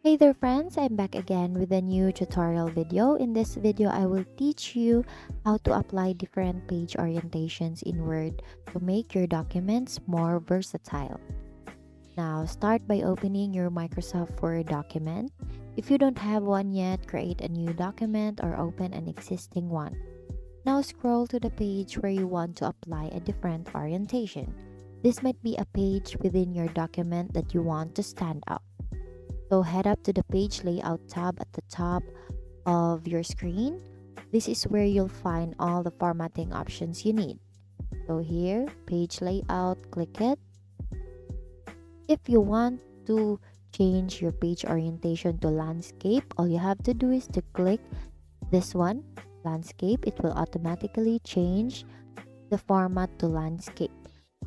Hey there friends, I'm back again with a new tutorial video. In this video, I will teach you how to apply different page orientations in Word to make your documents more versatile. Now, start by opening your Microsoft Word document. If you don't have one yet, create a new document or open an existing one. Now scroll to the page where you want to apply a different orientation. This might be a page within your document that you want to stand out. So head up to the page layout tab at the top of your screen. This is where you'll find all the formatting options you need. So here, page layout, click it. If you want to change your page orientation to landscape, all you have to do is to click this one, landscape. It will automatically change the format to landscape.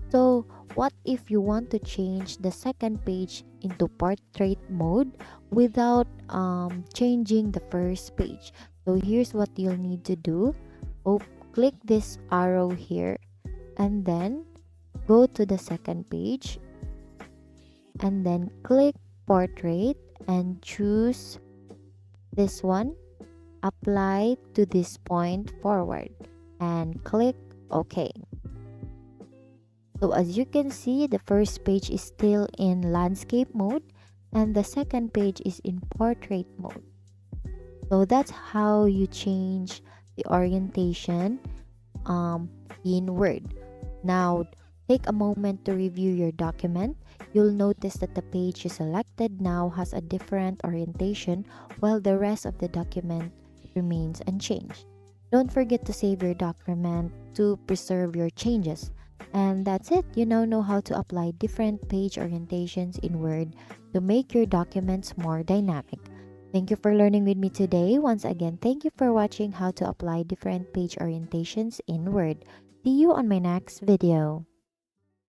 So what if you want to change the second page into portrait mode without changing the first page? So here's what you'll need to do. Oh, click this arrow here and then go to the second page and then click portrait and choose this one. Apply to this point forward and click OK. So as you can see, the first page is still in landscape mode and the second page is in portrait mode. So that's how you change the orientation in Word. Now, take a moment to review your document. You'll notice that the page you selected now has a different orientation while the rest of the document remains unchanged. Don't forget to save your document to preserve your changes. And that's it. You now know how to apply different page orientations in Word to make your documents more dynamic. Thank you for learning with me today. Once again, thank you for watching how to apply different page orientations in Word. See you on my next video.